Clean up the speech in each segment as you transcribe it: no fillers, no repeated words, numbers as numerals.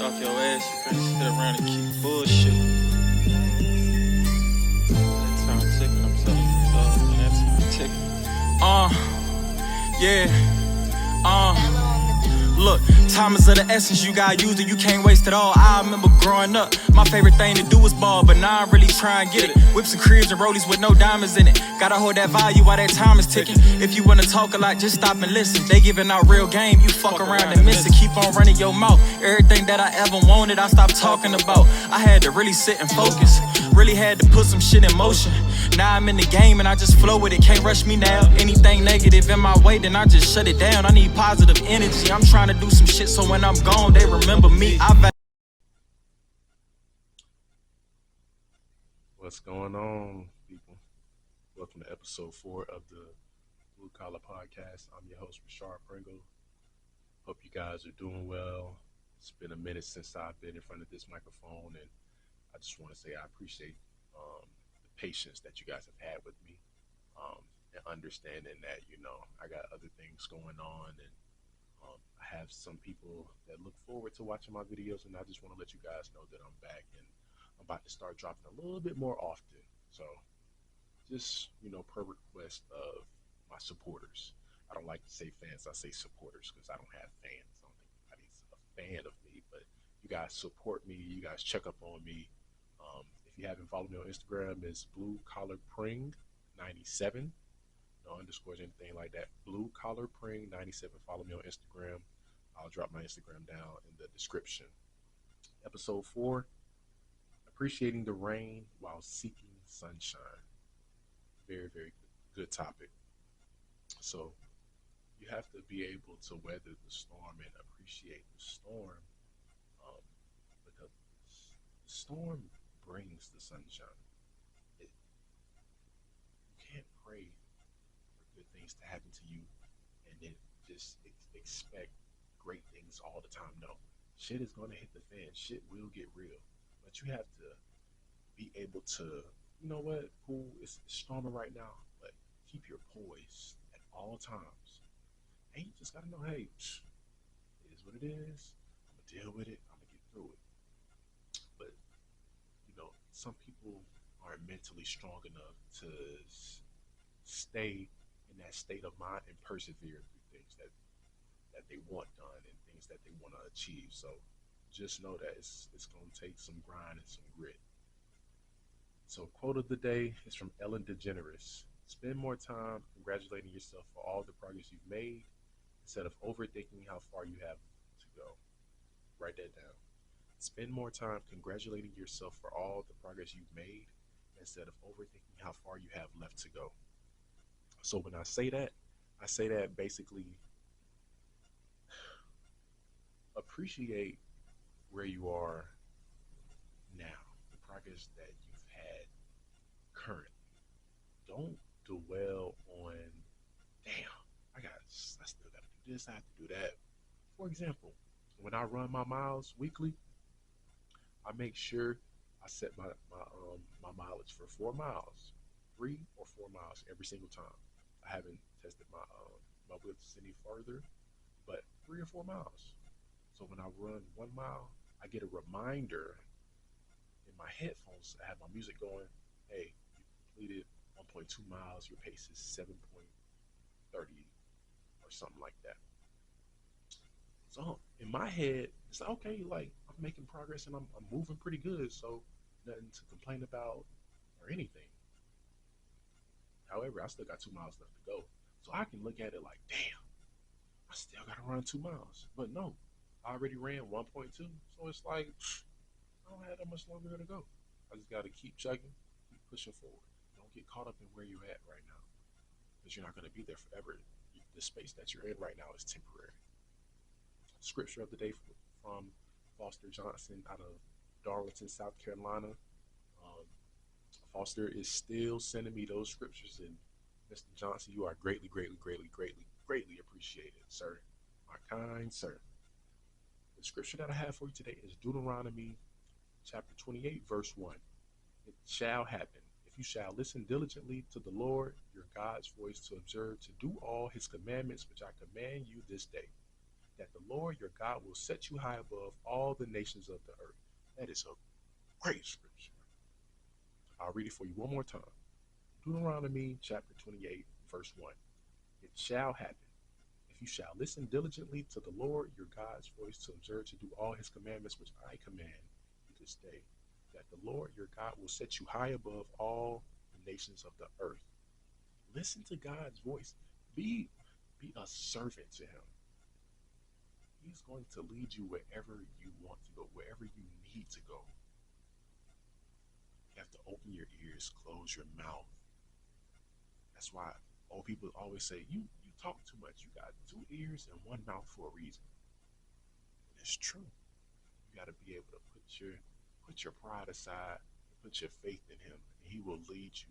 off your ass. You can't sit around and keep bullshit. That time ticking, I'm telling you, dog. That time ticking. Yeah. Look, time is of the essence, you gotta use it, you can't waste it all. I remember growing up, my favorite thing to do was ball, but now I'm really trying to get it. Whips and cribs and rollies with no diamonds in it. Gotta hold that value while that time is ticking. If you wanna talk a lot, just stop and listen. They giving out real game, you fuck around and miss it. Keep on running your mouth. Everything that I ever wanted, I stopped talking about. I had to really sit and focus. Really had to put some shit in motion. Now I'm in the game and I just flow with it. Can't rush me now. Anything negative in my way, then I just shut it down. I need positive energy. I'm trying to do some shit so when I'm gone, they remember me. What's going on, people? Welcome to episode 4 of the Blue Collar Podcast. I'm your host, Rashard Pringle. Hope you guys are doing well. It's been a minute since I've been in front of this microphone, and I just want to say I appreciate the patience that you guys have had with me, and understanding that, I got other things going on, and I have some people that look forward to watching my videos, and I just want to let you guys know that I'm back, and I'm about to start dropping a little bit more often. So just, per request of my supporters. I don't like to say fans, I say supporters because I don't have fans. I don't think anybody's a fan of me, but you guys support me. You guys check up on me. If you haven't followed me on Instagram, it's Blue Collar Pring 97. No underscores, anything like that. Blue Collar Pring 97. Follow me on Instagram. I'll drop my Instagram down in the description. Episode 4, appreciating the rain while seeking sunshine. Very, very good topic. So you have to be able to weather the storm and appreciate the storm, because the storm brings the sunshine. You can't pray for good things to happen to you and then just expect great things all the time. No, shit is going to hit the fan. Shit will get real. But you have to be able to, you know what, cool, it's storming right now, but keep your poise at all times. And you just got to know, hey, it is what it is. I'm going to deal with it. I'm going to get through it. But, some people aren't mentally strong enough to stay in that state of mind and persevere through things that they want done and things that they want to achieve. So just know that it's going to take some grind and some grit. So quote of the day is from Ellen DeGeneres. Spend more time congratulating yourself for all the progress you've made instead of overthinking how far you have to go. Write that down. Spend more time congratulating yourself for all the progress you've made instead of overthinking how far you have left to go. So when I say that basically appreciate where you are now, the progress that you've had currently. Don't dwell on, damn, I still got to do this, I have to do that. For example, when I run my miles weekly, I make sure I set my mileage for 4 miles, 3 or 4 miles every single time. I haven't tested my widths any further, but 3 or 4 miles. So when I run 1 mile, I get a reminder in my headphones. I have my music going. Hey, you completed 1.2 miles. Your pace is 7.30 or something like that. So in my head, it's like, okay, like I'm making progress and I'm moving pretty good. So nothing to complain about or anything. However, I still got 2 miles left to go. So I can look at it like, damn, I still got to run 2 miles. But no, I already ran 1.2. So it's like, I don't have that much longer to go. I just got to keep chugging, keep pushing forward. Don't get caught up in where you're at right now, because you're not going to be there forever. The space that you're in right now is temporary. Scripture of the day from Foster Johnson out of Darlington, South Carolina. Foster is still sending me those scriptures, and Mr. Johnson, you are greatly, greatly, greatly, greatly, greatly appreciated, sir. My kind sir. The scripture that I have for you today is Deuteronomy chapter 28, verse 1. It shall happen, if you shall listen diligently to the Lord your God's voice, to observe to do all his commandments which I command you this day, that the Lord your God will set you high above all the nations of the earth. That is a great scripture. I'll read it for you one more time. Deuteronomy chapter 28, verse 1. It shall happen, if you shall listen diligently to the Lord your God's voice to observe to do all his commandments which I command you this day, that the Lord your God will set you high above all the nations of the earth. Listen to God's voice. Be a servant to him. He's going to lead you wherever you want to go, wherever you need to go. You have to open your ears, close your mouth. That's why old people always say, you talk too much. You got 2 ears and 1 mouth for a reason. And it's true. You got to be able to put your pride aside, put your faith in him, and he will lead you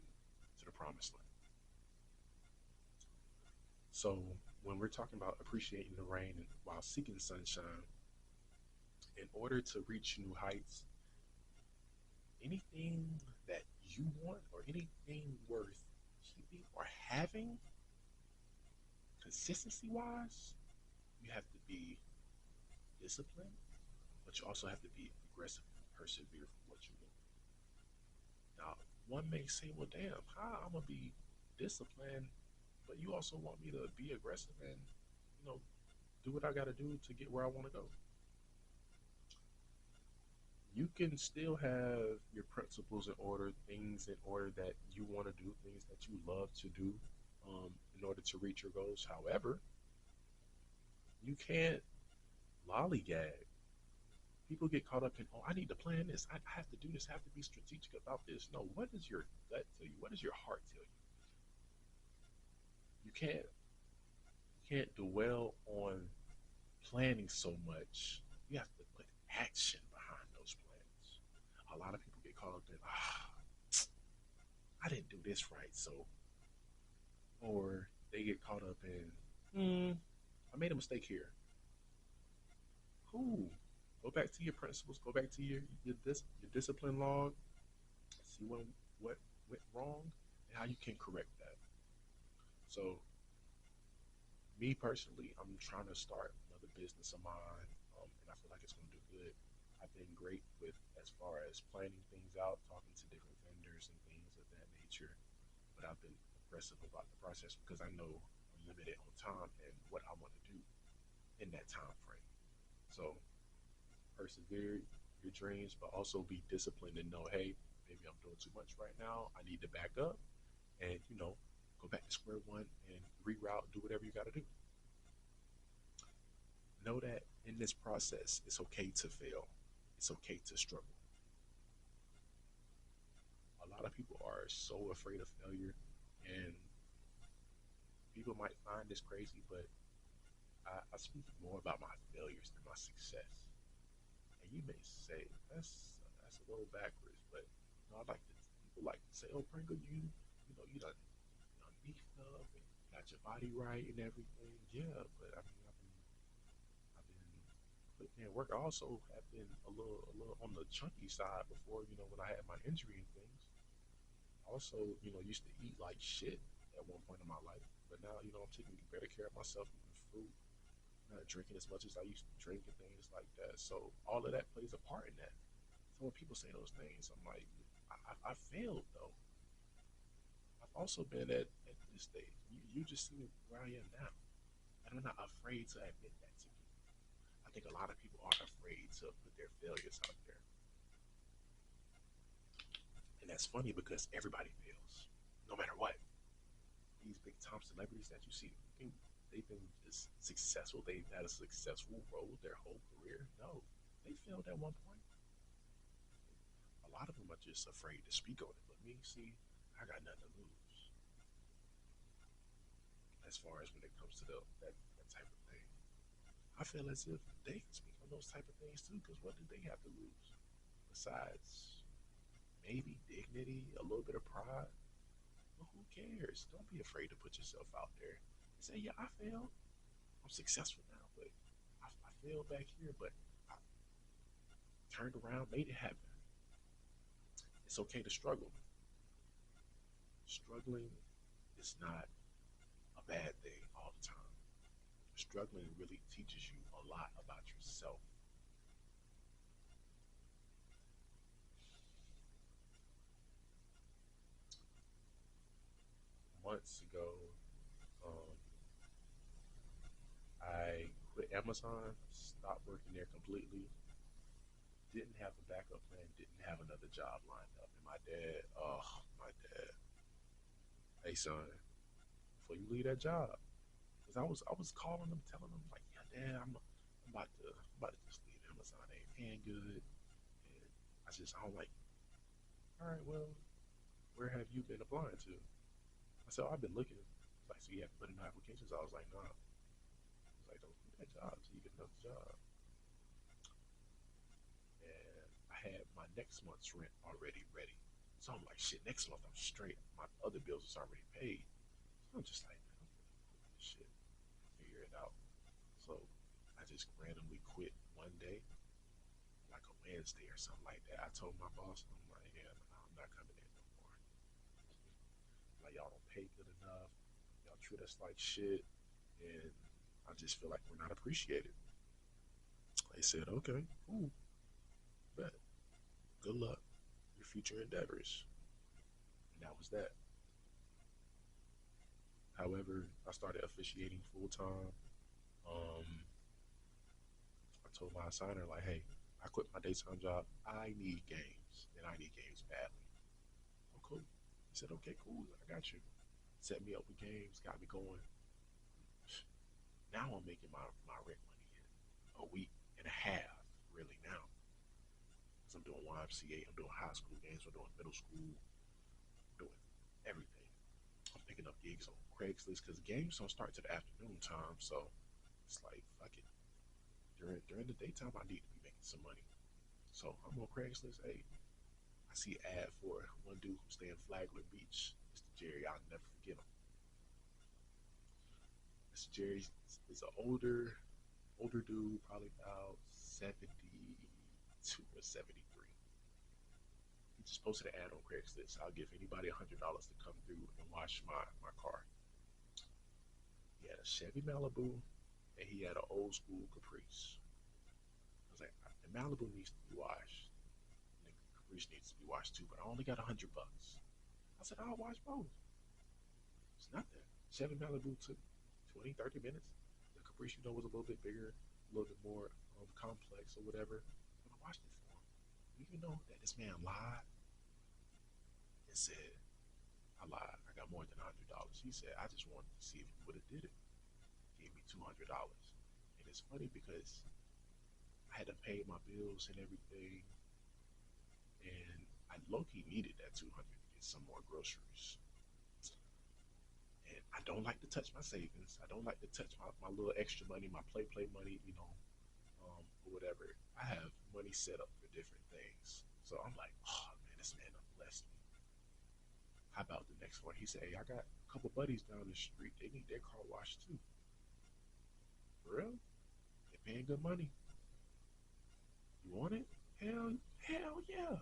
to the promised land. So when we're talking about appreciating the rain and while seeking sunshine, in order to reach new heights, anything that you want or anything worth keeping or having, consistency wise, you have to be disciplined, but you also have to be aggressive and persevere for what you want. Now, one may say, well, damn, how I'm going to be disciplined, but you also want me to be aggressive and, do what I got to do to get where I want to go. You can still have your principles in order, things in order that you want to do, things that you love to do in order to reach your goals. However, you can't lollygag. People get caught up in, I need to plan this. I have to do this. I have to be strategic about this. No, what does your gut tell you? What does your heart tell you? You can't dwell on planning so much. You have to put action behind those plans. A lot of people get caught up in, I didn't do this right, so, or they get caught up in, I made a mistake here. Cool. Go back to your principles. Go back to your discipline log. See what went wrong and how you can correct that. So, me personally, I'm trying to start another business of mine, and I feel like it's going to do good. I've been great with as far as planning things out, talking to different vendors and things of that nature. But I've been aggressive about the process because I know I'm limited on time and what I want to do in that time frame. So persevere your dreams, but also be disciplined and know, hey, maybe I'm doing too much right now. I need to back up and, go back to square one and reroute, do whatever you got to do. Know that in this process, it's okay to fail. It's okay to struggle. A lot of people are so afraid of failure, and people might find this crazy, but I speak more about my failures than my success. And you may say that's a little backwards, but I like to, people like to say, "Oh, Pringle, you done beefed up and got your body right and everything." Yeah, but I mean, I've been putting in work. I also have been a little on the chunky side before, when I had my injury and things. Also, used to eat like shit at one point in my life, but now, I'm taking better care of myself, eating fruit, not drinking as much as I used to drink and things like that. So all of that plays a part in that. So when people say those things, I'm like, I failed though. I've also been at this stage. You just see where I am now, and I'm not afraid to admit that to people. I think a lot of people are afraid to put their failures out there. And that's funny because everybody fails, no matter what. These big time celebrities that you see, they've been just successful. They've had a successful road their whole career. No, they failed at one point. A lot of them are just afraid to speak on it. But me, see, I got nothing to lose. As far as when it comes to that type of thing, I feel as if they can speak on those type of things too. Because what do they have to lose besides maybe dignity, a little bit of pride? Well, who cares? Don't be afraid to put yourself out there and say, yeah, I failed. I'm successful now, but I failed back here, but I turned around, made it happen. It's okay to struggle. Struggling is not a bad thing all the time. Struggling really teaches you a a lot about yourself. Months ago, um, I quit Amazon, stopped working there completely, didn't have a backup plan, didn't have another job lined up. And my dad, hey son, before you leave that job, because I was calling them, telling them like, yeah, dad, I'm about to just leave Amazon. They ain't paying good, and I don't like. All right, well, where have you been applying to? I said, oh, I've been looking. Like, so you have to put in applications. I was like, nah. I was like, don't quit that job till you get another job. And I had my next month's rent already ready. So I'm like, shit, next month I'm straight. My other bills is already paid. So I'm just like, man, I'm gonna quit this shit, figure it out. So I just randomly quit one day, like a Wednesday or something like that. I told my boss, I'm like, yeah, nah, I'm not coming in no more. Like, y'all don't pay good enough. Y'all treat us like shit. And I just feel like we're not appreciated. They said, okay, cool, bet. Good luck. Your future endeavors. And that was that. However, I started officiating full time. Um, I told my assigner, like, hey, I quit my daytime job. I need games, and I need games badly. Oh, cool. He said, okay, cool. I got you. Set me up with games, got me going. Now I'm making my rent money in a week and a half, really, now. Because I'm doing YMCA, I'm doing high school games, I'm doing middle school, I'm doing everything. I'm picking up gigs on Craigslist because games don't start to the afternoon time, so it's like, fuck it. During the daytime, I need to be making some money. So I'm on Craigslist. Hey, I see an ad for one dude who's staying Flagler Beach, Mr. Jerry. I'll never forget him. Mr. Jerry is an older dude, probably about 72 or 73. He just posted an ad on Craigslist. I'll give anybody $100 to come through and wash my car. He had a Chevy Malibu and he had an old school Caprice. I was like, the Malibu needs to be washed. And the Caprice needs to be washed too, but I only got $100. I said, I'll wash both. It's nothing. Chevy Malibu took 20, 30 minutes. The Caprice, was a little bit bigger, a little bit more complex or whatever. But I watched it for him. You even know that this man lied and said, I lied. I got more than $100. He said, I just wanted to see if you would have did it. Gave me $200. And it's funny because I had to pay my bills and everything. And I low key needed that 200 to get some more groceries. And I don't like to touch my savings. I don't like to touch my little extra money, my play money, or whatever. I have money set up for different things. So I'm like, oh man, this man done blessed me. How about the next one? He said, hey, I got a couple buddies down the street. They need their car washed too. For real? They're paying good money. You want it? Hell yeah.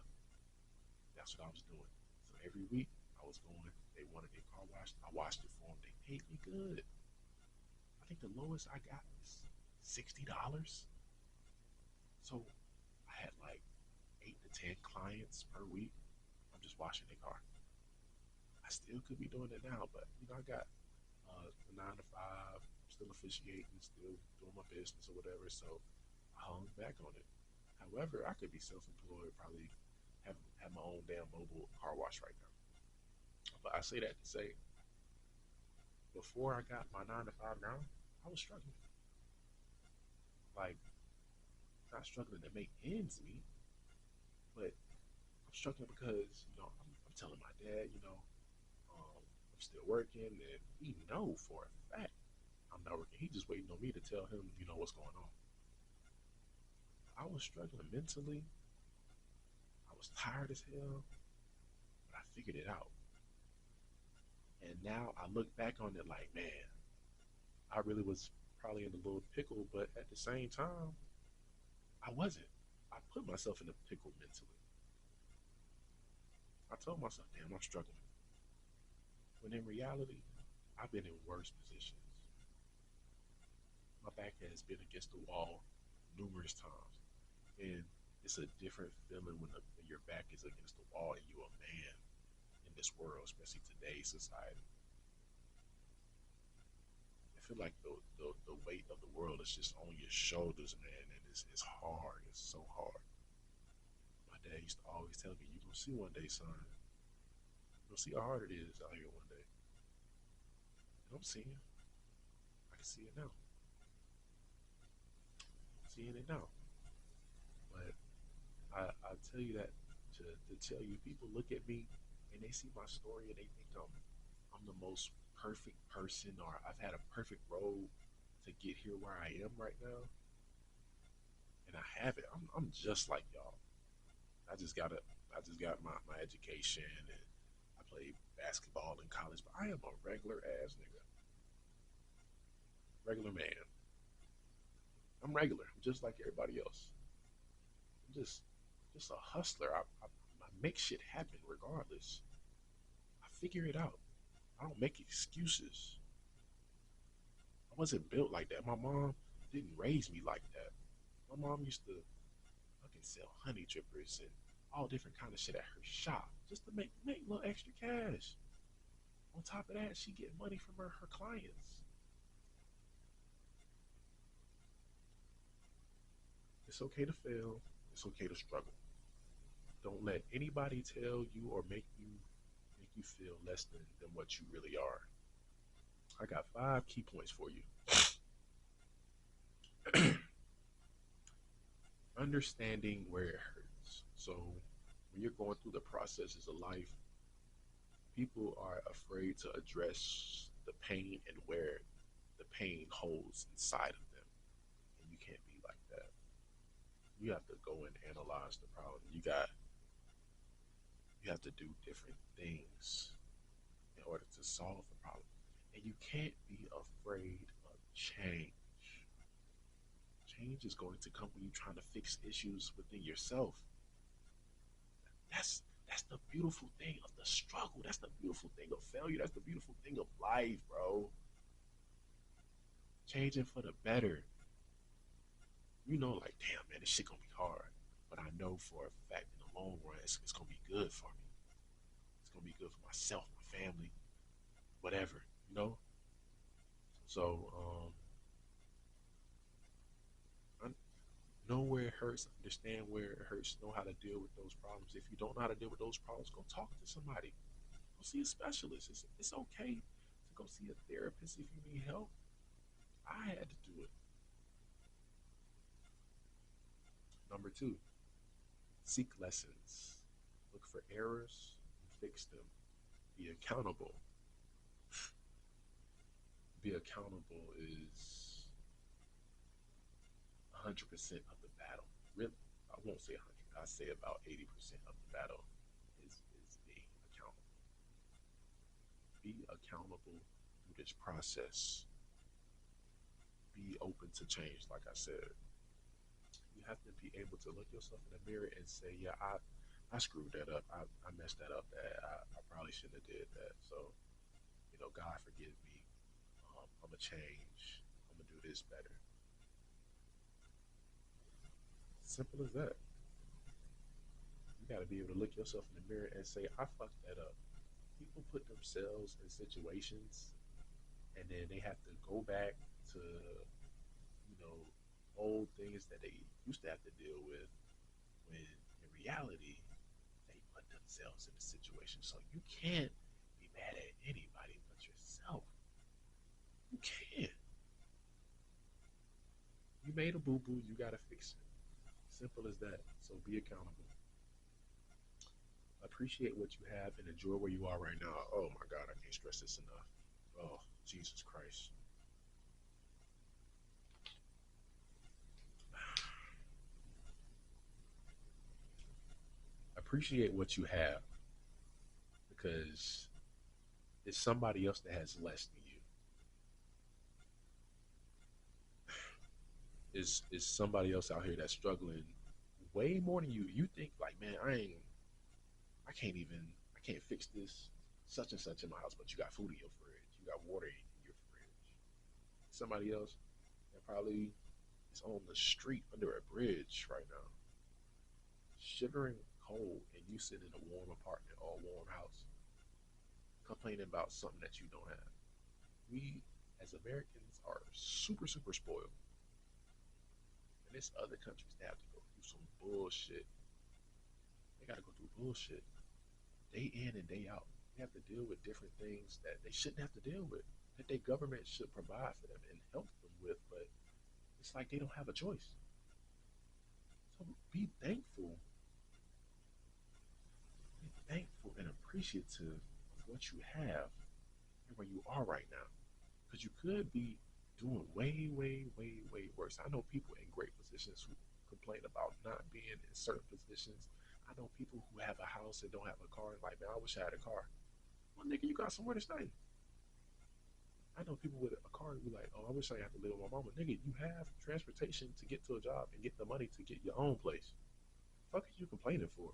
That's what I was doing. So every week I was going. They wanted their car washed. I washed it for them. They paid me good. I think the lowest I got was $60. So I had like 8 to 10 clients per week. I'm just washing their car. I still could be doing it now, but I got the 9 to 5. I'm still officiating, still doing my business or whatever. So I hung back on it. However, I could be self-employed, probably have my own damn mobile car wash right now. But I say that to say, before I got my 9 to 5 now, I was struggling. Like, not struggling to make ends meet, but I'm struggling because I'm telling my dad, I'm still working, and he know for a fact I'm not working. He just waiting on me to tell him, what's going on. I was struggling mentally. I was tired as hell, but I figured it out. And now I look back on it like, man, I really was probably in a little pickle, but at the same time, I wasn't. I put myself in a pickle mentally. I told myself, damn, I'm struggling. When in reality, I've been in worse positions. My back has been against the wall numerous times, and it's a different feeling when your back is against the wall and you're a man in this world, especially today's society. I feel like the weight of the world is just on your shoulders, man, and it's hard. It's so hard. My dad used to always tell me, "You're gonna see one day, son. You'll see how hard it is out here one day." And I'm seeing. I can see it now. Seeing it now. But I tell you that to tell you, people look at me and they see my story and they think I'm the most perfect person, or I've had a perfect road to get here where I am right now, and I haven't. I'm just like y'all. I just got my education, and I played basketball in college, but I am a regular ass nigga, regular man. I'm regular. I'm just like everybody else. I'm just a hustler. I make shit happen regardless. I figure it out. I don't make excuses. I wasn't built like that. My mom didn't raise me like that. My mom used to fucking sell honey drippers and all different kind of shit at her shop just to make a little extra cash. On top of that, she get money from her clients. It's okay to fail. It's okay to struggle. Don't let anybody tell you or make you feel less than what you really are. I got 5 key points for you. Understanding where it hurts. So when you're going through the processes of life, people are afraid to address the pain and where the pain holds inside of them. And you can't be like that. You have to go and analyze the problem. You have to do different things in order to solve the problem. And you can't be afraid of change. Change is going to come when you're trying to fix issues within yourself. That's the beautiful thing of the struggle. That's the beautiful thing of failure. That's the beautiful thing of life, bro. Changing for the better. You know, like, damn, man, this shit gonna be hard. But I know for a fact in the long run, it's gonna be good for me. It's gonna be good for myself, my family, whatever, you know? So, know where it hurts, understand where it hurts, know how to deal with those problems. If you don't know how to deal with those problems, go talk to somebody. Go see a specialist. It's okay to go see a therapist if you need help. I had to do it. Number two, seek lessons. Look for errors and fix them. Be accountable. Be accountable is 100% of the battle. Really, I won't say 100. I say about 80% of the battle is being accountable. Be accountable through this process. Be open to change, like I said. You have to be able to look yourself in the mirror and say, yeah, I screwed that up. I messed that up. That I probably shouldn't have did that. So, God forgive me. I'm gonna change. I'm gonna do this better. Simple as that. You got to be able to look yourself in the mirror and say, I fucked that up. People put themselves in situations and then they have to go back to, you know, old things that they used to have to deal with when in reality they put themselves in the situation. So you can't be mad at anybody but yourself. You can't. You made a boo boo, you got to fix it. Simple as that. So be accountable. Appreciate what you have and enjoy where you are right now. Oh my God, I can't stress this enough. Oh, Jesus Christ. Appreciate what you have because it's somebody else that has less than you. Is somebody else out here that's struggling way more than you. You think like, man, I can't fix this such and such in my house, but you got food in your fridge, you got water in your fridge. Somebody else, that probably is on the street under a bridge right now, shivering cold, and you sit in a warm apartment or a warm house, complaining about something that you don't have. We, as Americans, are super, super spoiled. And there's other countries that have to go through some bullshit. They got to go through bullshit day in and day out. They have to deal with different things that they shouldn't have to deal with, that their government should provide for them and help them with, but it's like they don't have a choice. So be thankful. Be thankful and appreciative of what you have and where you are right now. Because you could be doing way, way, way, way worse. I know people in great positions who complain about not being in certain positions. I know people who have a house and don't have a car and like, man, I wish I had a car. Well, nigga, you got somewhere to stay. I know people with a car who be like, oh, I wish I had to live with my mama. Nigga, you have transportation to get to a job and get the money to get your own place. Fuck are you complaining for?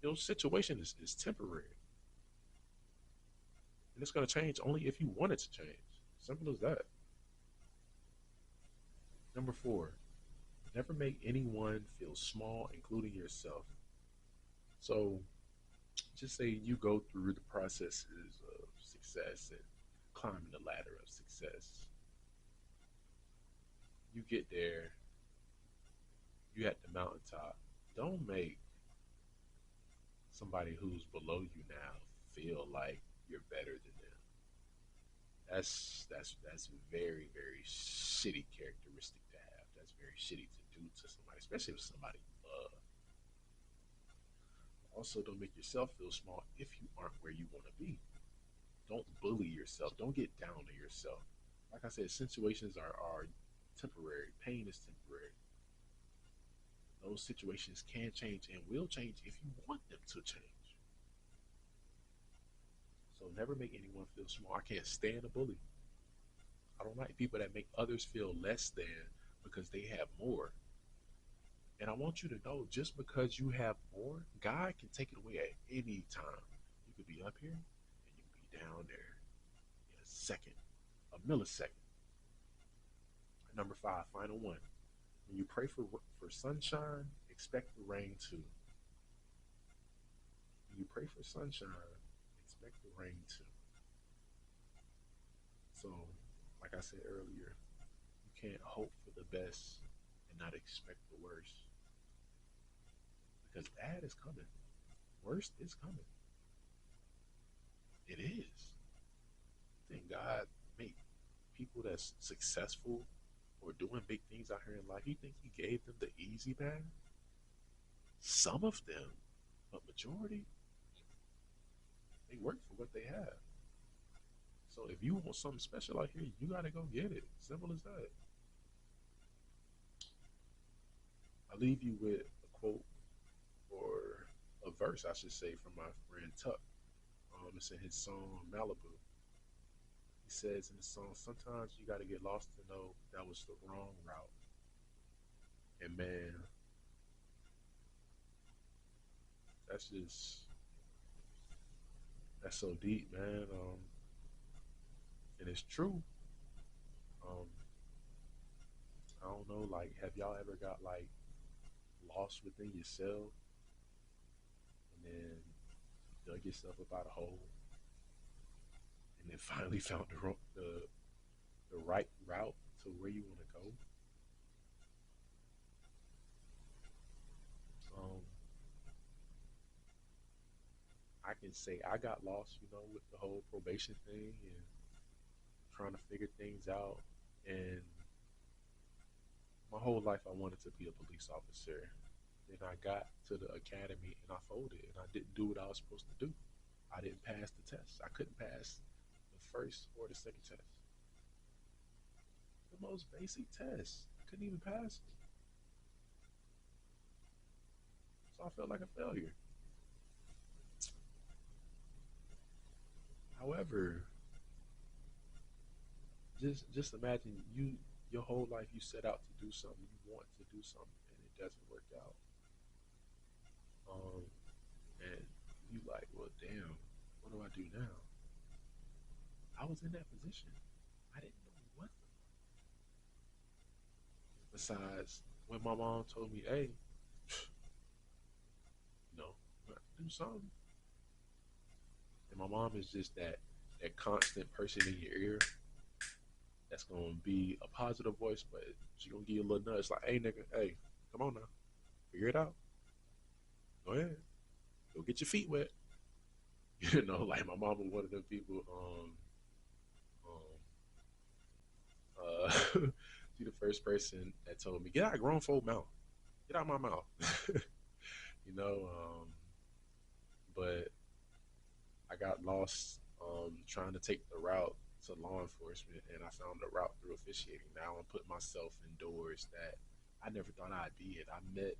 Your situation is temporary. And it's going to change only if you want it to change. Simple as that. Number 4, never make anyone feel small, including yourself. So just say you go through the processes of success and climbing the ladder of success. You get there, you at the mountaintop. Don't make somebody who's below you now feel like you're better than them. That's very, very shitty characteristic to have. That's very shitty to do to somebody, especially if somebody you love. Also, don't make yourself feel small if you aren't where you want to be. Don't bully yourself. Don't get down on yourself. Like I said, situations are temporary. Pain is temporary. Those situations can change and will change if you want them to change. So never make anyone feel small. I can't stand a bully. I don't like people that make others feel less than because they have more. And I want you to know just because you have more, God can take it away at any time. You could be up here and you could be down there in a second, a millisecond. Number 5, final one. When you pray for sunshine, expect the rain too. When you pray for sunshine, expect the rain too. So, like I said earlier, you can't hope for the best and not expect the worst. Because bad is coming. Worst is coming. It is. Think God make people that's successful or doing big things out here in life, you think he gave them the easy path? Some of them, but majority, they work for what they have. So if you want something special out here, you gotta go get it. Simple as that. I leave you with a quote or a verse, I should say, from my friend Tuck. It's in his song Malibu. He says in the song, sometimes you gotta get lost to know that was the wrong route. And man, that's just that's so deep, man. And it's true. Um, I don't know, like, have y'all ever got like lost within yourself and then dug yourself up out a hole and then finally found the right route to where you want to go? Um, I can say I got lost, with the whole probation thing and trying to figure things out. And my whole life I wanted to be a police officer. Then I got to the academy and I folded and I didn't do what I was supposed to do. I didn't pass the test. I couldn't pass the first or the second test. The most basic test. I couldn't even pass it. So I felt like a failure. However, just imagine your whole life you set out to do something, you want to do something and it doesn't work out. Um, and you like, well, damn, what do I do now? I was in that position. I didn't know what to do. besides when my mom told me, hey, do something. And my mom is just that constant person in your ear that's gonna be a positive voice, but she gonna give you a little nudge like, hey nigga, hey, come on now. Figure it out. Go ahead. Go get your feet wet. Like my mom was one of them people, she the first person that told me, get out of grown folk mouth. Get out of my mouth. you know, but I got lost trying to take the route to law enforcement, and I found the route through officiating. Now I'm putting myself in doors that I never thought I did. I met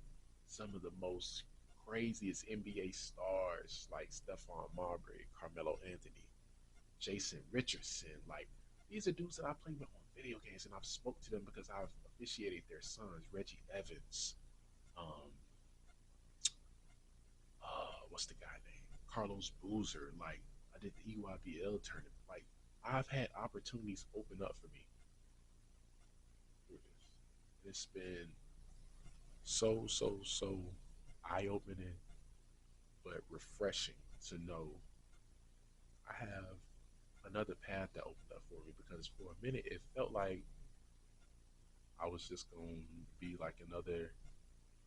some of the most craziest NBA stars like Stephon Marbury, Carmelo Anthony, Jason Richardson. Like, these are dudes that I played with on video games, and I've spoke to them because I've officiated their sons, Reggie Evans, what's the guy name? Carlos Boozer. Like, I did the EYBL tournament. Like, I've had opportunities open up for me through this. It's been so eye-opening, but refreshing to know I have another path that opened up for me, because for a minute it felt like I was just going to be like another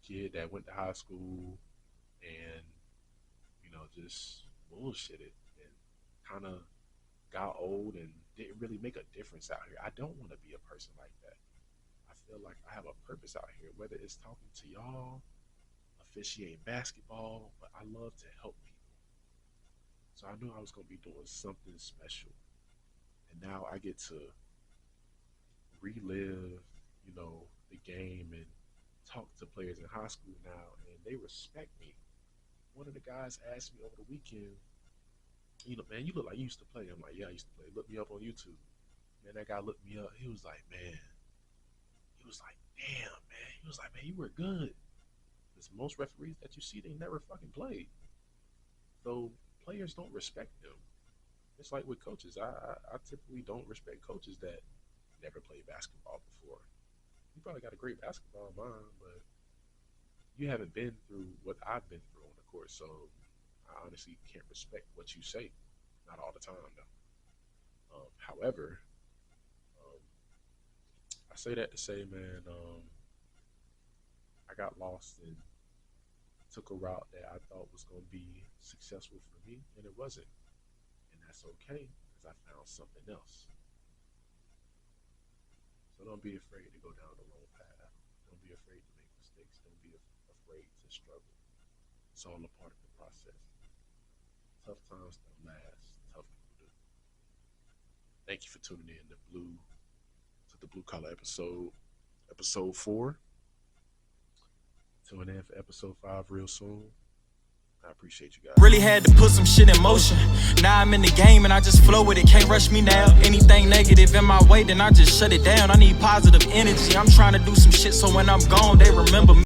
kid that went to high school and just bullshitted and kind of got old and didn't really make a difference out here. I don't want to be a person like that. I feel like I have a purpose out here, whether it's talking to y'all, officiating basketball, but I love to help people. So I knew I was going to be doing something special. And now I get to relive, the game and talk to players in high school now, and they respect me. One of the guys asked me over the weekend, man, you look like you used to play. I'm like, yeah, I used to play. Look me up on YouTube. Man, that guy looked me up. He was like, damn, man. He was like, man, you were good. Because most referees that you see, they never fucking played. So players don't respect them. It's like with coaches. I typically don't respect coaches that never played basketball before. You probably got a great basketball mind, but you haven't been through what I've been through on the court, so I honestly can't respect what you say. Not all the time, though. However, I say that to say, man, I got lost and took a route that I thought was going to be successful for me, and it wasn't. And that's okay, because I found something else. So don't be afraid to go down the wrong path. Don't be afraid to make mistakes. Don't be afraid to struggle. It's all a part of the process. Tough times don't last. Tough people do. Thank you for tuning in to the Blue Collar episode 4. Tune in for episode 5 real soon. I appreciate you guys. Really had to put some shit in motion. Now I'm in the game and I just flow with it. Can't rush me now. Anything negative in my way, then I just shut it down. I need positive energy. I'm trying to do some shit so when I'm gone, they remember me.